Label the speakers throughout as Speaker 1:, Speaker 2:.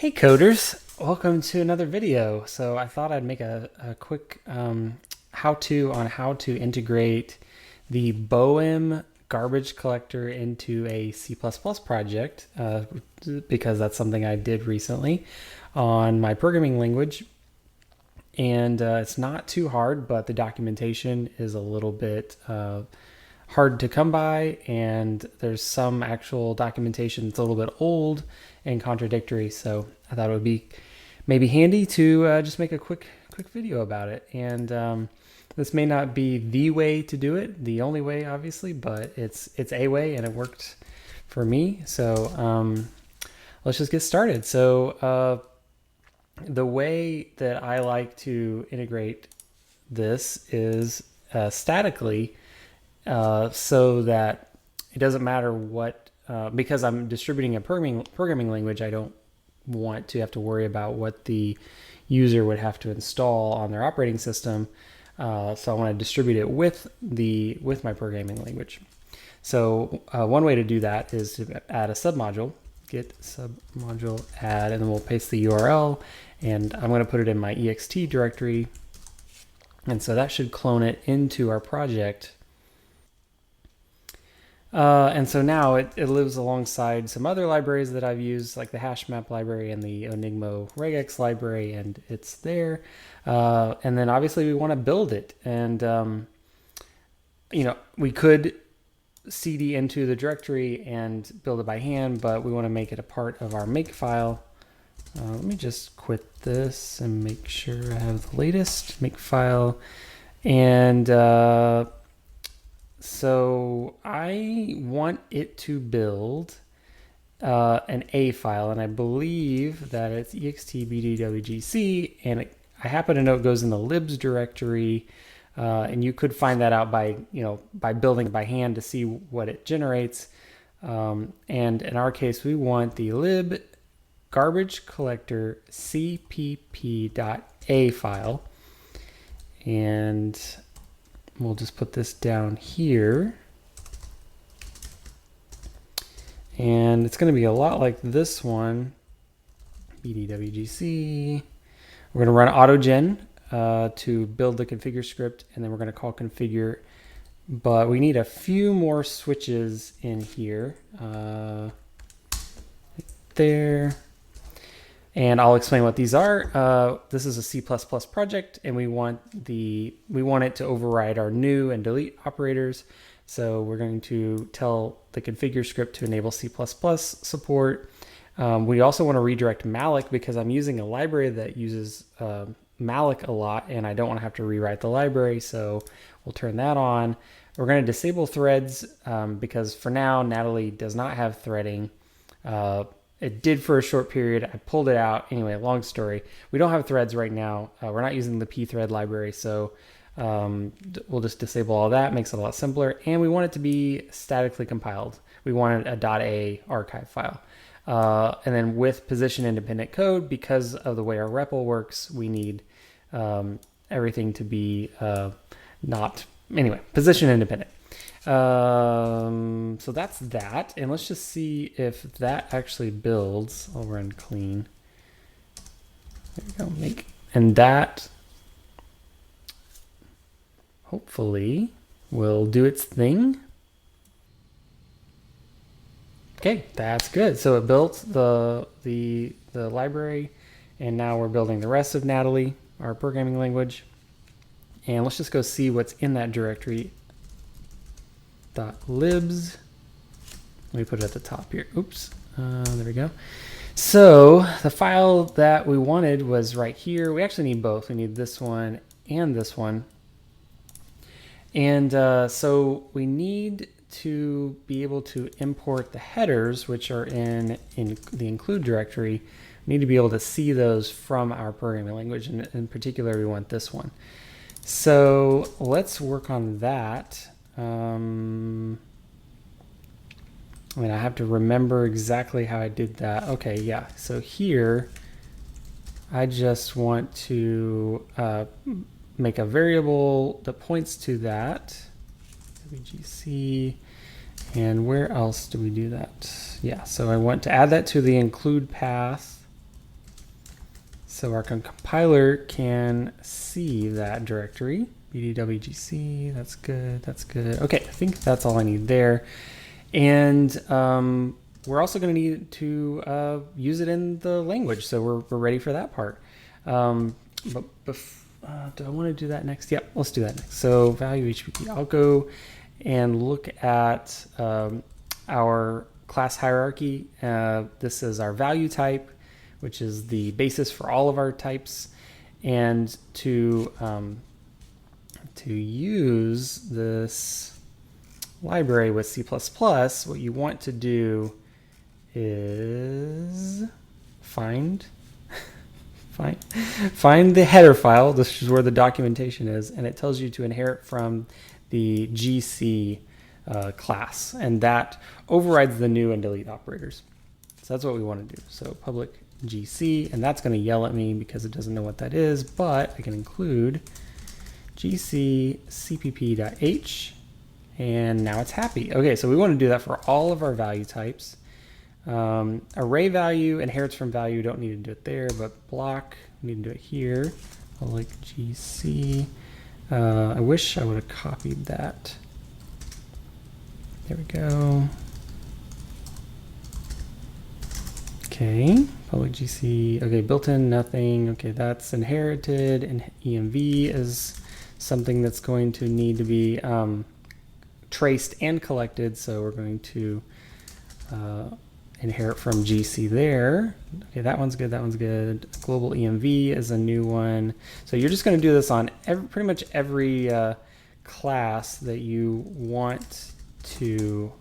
Speaker 1: Hey coders, welcome to another video. So I thought I'd make a quick how-to on how to integrate the Boehm garbage collector into a C++ project because that's something I did recently on my programming language. And it's not too hard, but the documentation is a little bit hard to come by, and there's some actual documentation that's a little bit old and contradictory. So I thought it would be maybe handy to just make a quick video about it. And this may not be the way to do it, the only way, obviously, but it's a way, and it worked for me. So let's just get started. So the way that I like to integrate this is statically, so that it doesn't matter what, because I'm distributing a programming language, I don't want to have to worry about what the user would have to install on their operating system. So I want to distribute it with my programming language. So one way to do that is to add a submodule, git submodule add, and then we'll paste the URL, and I'm going to put it in my ext directory. And so that should clone it into our project. And so now it lives alongside some other libraries that I've used, like the HashMap library and the Enigmo regex library, and it's there. And then obviously we want to build it. And, we could cd into the directory and build it by hand, but we want to make it a part of our makefile. Let me just quit this and make sure I have the latest makefile. And so I want it to build an A file, and I believe that it's extbdwgc, and I happen to know it goes in the libs directory, and you could find that out by building it by hand to see what it generates. And in our case, we want the lib garbage collector cpp.a file, and we'll just put this down here. And it's going to be a lot like this one. bdwgc. We're going to run autogen to build the configure script, and then we're going to call configure. But we need a few more switches in here. There. And I'll explain what these are. This is a C++ project, and we want it to override our new and delete operators. So we're going to tell the configure script to enable C++ support. We also want to redirect malloc because I'm using a library that uses malloc a lot, and I don't want to have to rewrite the library. So we'll turn that on. We're going to disable threads because for now Natalie does not have threading. It did for a short period. I pulled it out. Anyway, long story. We don't have threads right now. We're not using the pthread library, so we'll just disable all that. Makes it a lot simpler. And we want it to be statically compiled. We want a .a archive file. And then with position independent code, because of the way our REPL works, we need everything to be position independent. So that's that, and let's just see if that actually builds. I'll run clean. There we go. And that hopefully will do its thing. Okay, that's good. So it built the library, and now we're building the rest of Natalie, our programming language. And let's just go see what's in that directory. .libs. Let me put it at the top here. Oops. There we go. So the file that we wanted was right here. We actually need both. We need this one and this one. And so we need to be able to import the headers, which are in the include directory. We need to be able to see those from our programming language. And in particular, we want this one. So let's work on that. I have to remember exactly how I did that. Okay, yeah. So here, I just want to make a variable that points to that. WGC. And where else do we do that? Yeah, so I want to add that to the include path. So our compiler can see that directory. bdwgc, that's good, that's good. Okay, I think that's all I need there. And we're also going to need to use it in the language, so we're ready for that part. But do I want to do that next? Yep, let's do that next. So value HPP. I'll go and look at our class hierarchy. This is our value type, which is the basis for all of our types. And to use this library with C++, what you want to do is find the header file. This is where the documentation is, and it tells you to inherit from the GC class, and that overrides the new and delete operators. So that's what we want to do. So public GC, and that's going to yell at me because it doesn't know what that is, but I can include GC cpp.h, and now it's happy. Okay, so we want to do that for all of our value types. Array value inherits from value, don't need to do it there, but block, we need to do it here. Public GC. I wish I would have copied that. There we go. Okay, public GC, okay, built-in, nothing. Okay, that's inherited, and EMV is something that's going to need to be traced and collected, so we're going to inherit from GC there. Okay, that one's good, that one's good. Global EMV is a new one. So you're just going to do this on pretty much every class that you want to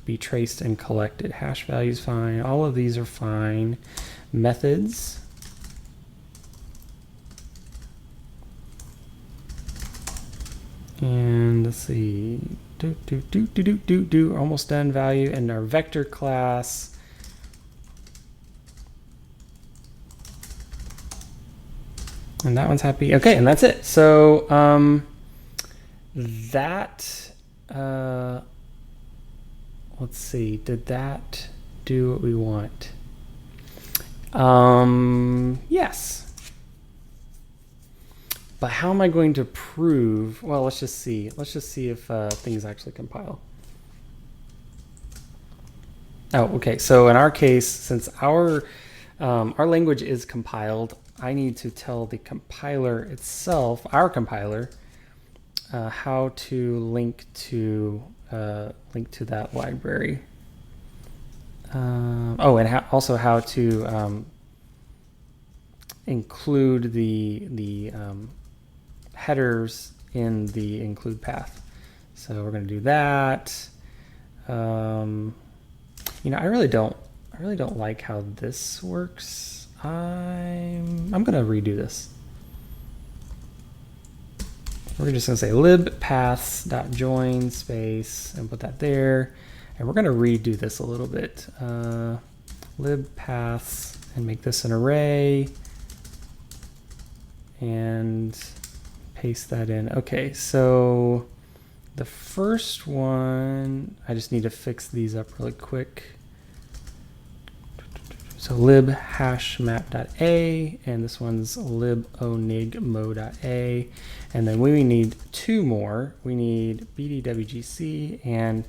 Speaker 1: be traced and collected. Hash values fine, all of these are fine. Methods. And let's see, almost done. Value and our vector class. And that one's happy. Okay, and that's it. So let's see, did that do what we want? Yes. But how am I going to prove? Well, let's just see. Let's just see if things actually compile. Oh, okay. So in our case, since our language is compiled, I need to tell the compiler itself, our compiler, how to link to that library. Oh, and also how to include the headers in the include path. So we're going to do that. You know, I really don't like how this works. I'm going to redo this. We're just going to say libpaths.join space and put that there. And we're going to redo this a little bit. Libpaths and make this an array. And paste that in. Okay, so the first one, I just need to fix these up really quick. So lib hash map.a, and this one's libonigmo.a. And then we need two more. We need bdwgc and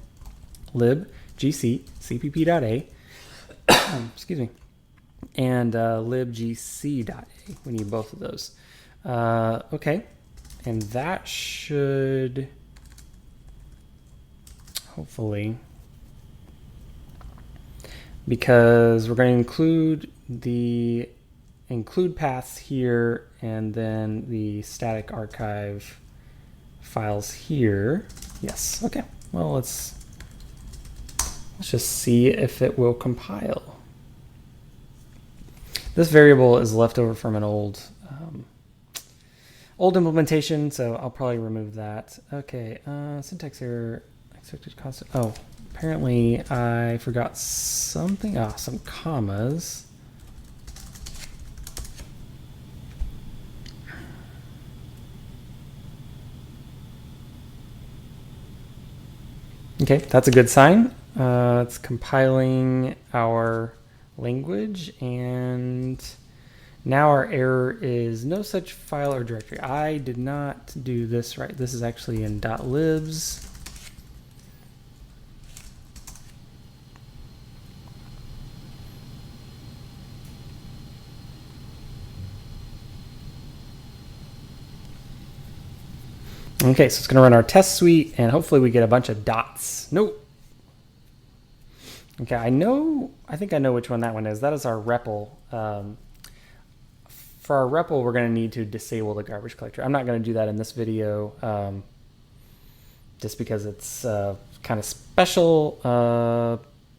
Speaker 1: libgc cpp.a. Excuse me. And libgc.a. We need both of those. Okay, and that should hopefully, because we're going to include the include paths here and then the static archive files here. Yes, okay. Well, let's just see if it will compile. This variable is left over from an old implementation, so I'll probably remove that. Okay, syntax error, expected constant. Oh, apparently I forgot something. Some commas. Okay, that's a good sign. It's compiling our language, and Now our error is no such file or directory. I did not do this right. This is actually in .libs. Okay, so it's going to run our test suite, and hopefully we get a bunch of dots. Nope. Okay, I think I know which one that one is. That is our REPL. For our REPL, we're going to need to disable the garbage collector. I'm not going to do that in this video, just because it's kind of special,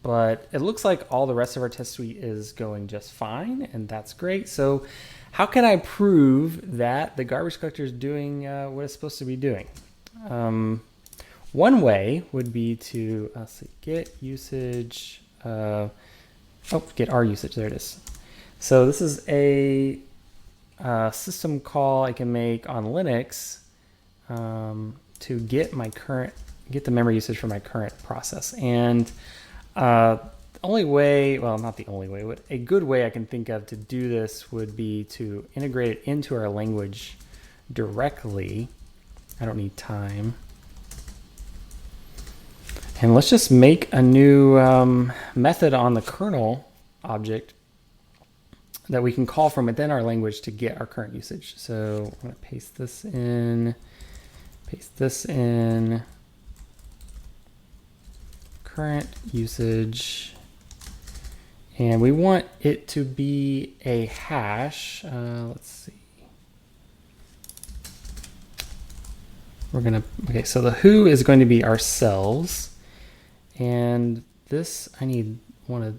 Speaker 1: but it looks like all the rest of our test suite is going just fine, and that's great. So how can I prove that the garbage collector is doing what it's supposed to be doing? One way would be to get usage, get our usage, there it is. So this is a system call I can make on Linux to get the memory usage for my current process. And the only way, well, not the only way, but a good way I can think of to do this would be to integrate it into our language directly. I don't need time. And let's just make a new method on the kernel object that we can call from within our language to get our current usage. So I'm going to paste this in, current usage, and we want it to be a hash. Let's see. Okay, so the who is going to be ourselves, and this I need I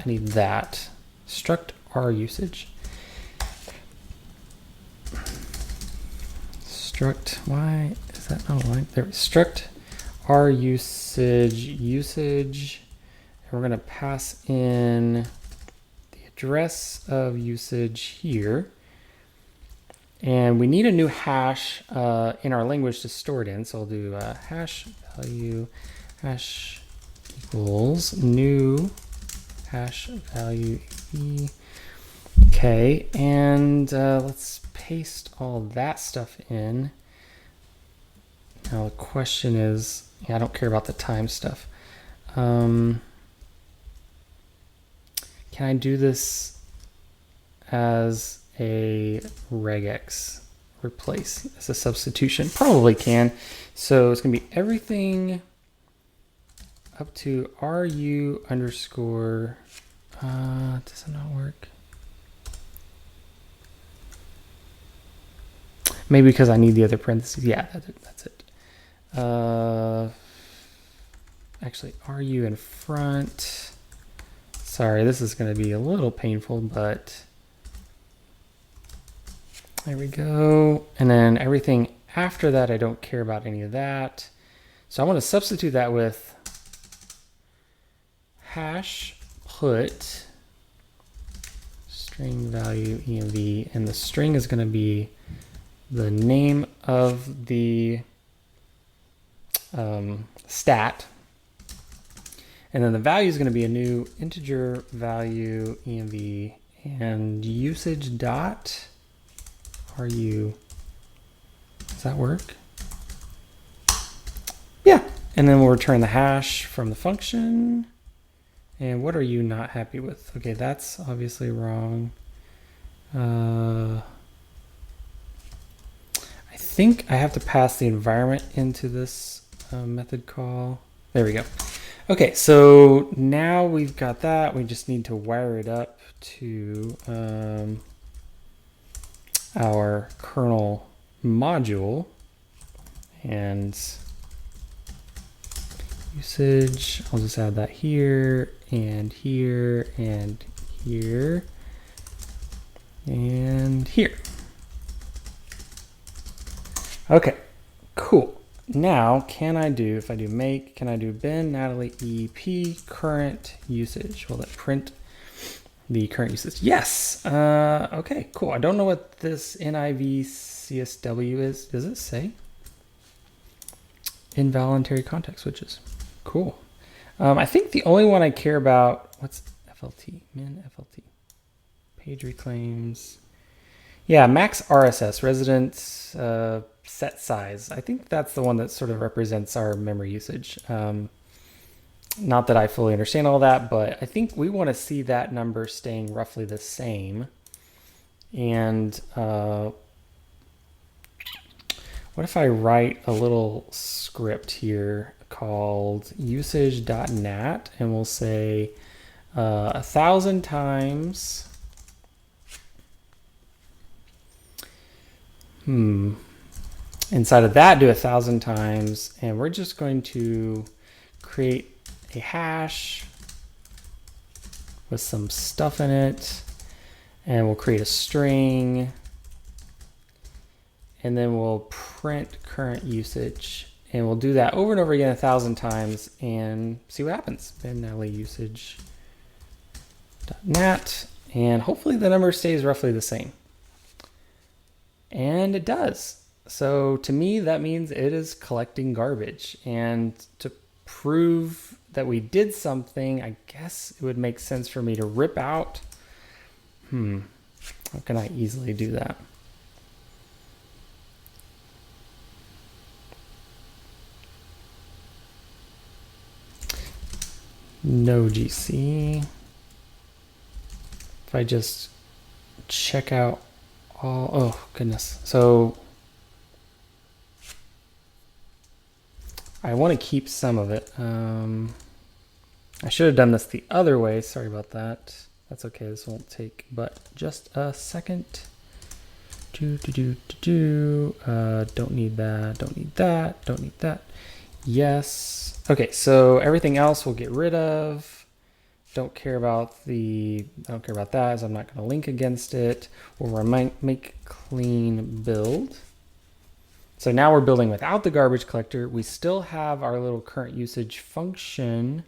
Speaker 1: need that. Struct our usage. Struct, why is that not aligned? There, struct our usage, and we're going to pass in the address of usage here. And we need a new hash in our language to store it in. So I'll do hash value, hash equals new hash value e. Okay, and let's paste all that stuff in. Now the question is, I don't care about the time stuff. Can I do this as a regex replace as a substitution? Probably can. So it's going to be everything up to ru underscore. Does it not work? Maybe because I need the other parentheses. Yeah, that's it. Actually, ru in front. Sorry, this is going to be a little painful, but there we go. And then everything after that, I don't care about any of that. So I want to substitute that with hash put string value env, and the string is going to be the name of the stat, and then the value is going to be a new integer value env, and usage dot ru. Does that work? Yeah. And then we'll return the hash from the function. And what are you not happy with? Okay, that's obviously wrong. I think I have to pass the environment into this method call. There we go. Okay, so now we've got that. We just need to wire it up to our kernel module, and usage, I'll just add that here and here and here and here. Okay, cool. Now, can I do, if I do make, can I do bin Natalie EP current usage? Will it print the current usage? Yes. Okay, cool. I don't know what this NIV CSW is. Does it say? Involuntary context switches. Cool. I think the only one I care about, what's FLT? Min FLT. Page reclaims. Yeah, max RSS, resident set size. I think that's the one that sort of represents our memory usage. Not that I fully understand all that, but I think we want to see that number staying roughly the same. And what if I write a little script here called usage.nat, and we'll say 1,000 times. Inside of that, do 1,000 times, and we're just going to create a hash with some stuff in it, and we'll create a string, and then we'll print current usage, and we'll do that over and over again 1,000 times and see what happens. Benally usage.nat, and hopefully the number stays roughly the same. And it does. So to me, that means it is collecting garbage. And to prove that we did something, I guess it would make sense for me to rip out. How can I easily do that? No GC. If I just check out all, oh goodness. So I want to keep some of it. I should have done this the other way. Sorry about that. That's okay. This won't take but just a second. Don't need that. Don't need that. Don't need that. Yes. Okay. So everything else we'll get rid of. Don't care about that, as I'm not going to link against it. We'll make clean build. So now we're building without the garbage collector. We still have our little current usage function.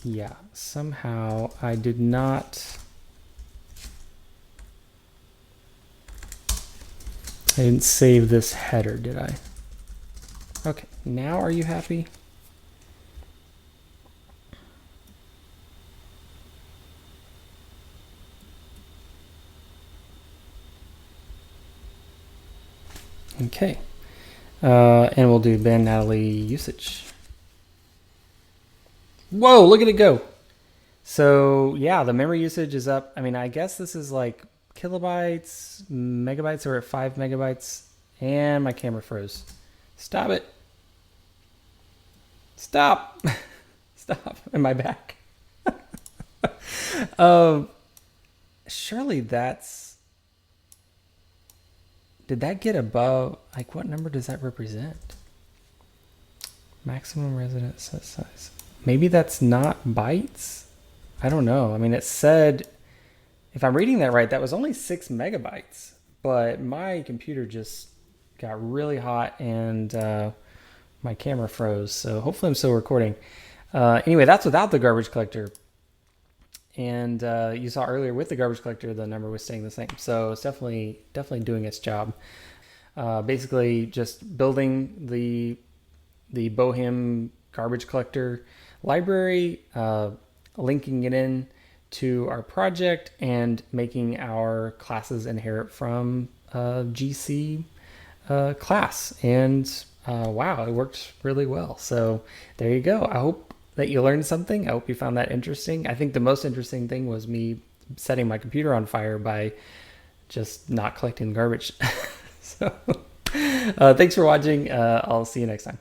Speaker 1: Yeah, somehow I didn't save this header, did I? Okay, now are you happy? Okay, and we'll do Ben Natalie usage. Whoa, look at it go. So yeah, the memory usage is up. I mean, I guess this is like kilobytes, megabytes, or at 5 megabytes, and my camera froze. Stop it. Stop. Stop. Am I back? Surely that's... Did that get above, like what number does that represent? Maximum resident set size. Maybe that's not bytes? I don't know. I mean, it said, if I'm reading that right, that was only 6 megabytes, but my computer just got really hot and my camera froze. So hopefully I'm still recording. Anyway, that's without the garbage collector. And you saw earlier with the garbage collector, the number was staying the same. So it's definitely doing its job. Basically just building the Boehm garbage collector library, linking it in to our project, and making our classes inherit from GC class. And wow, it worked really well. So there you go. I hope that you learned something. I hope you found that interesting. I think the most interesting thing was me setting my computer on fire by just not collecting garbage. So thanks for watching. I'll see you next time.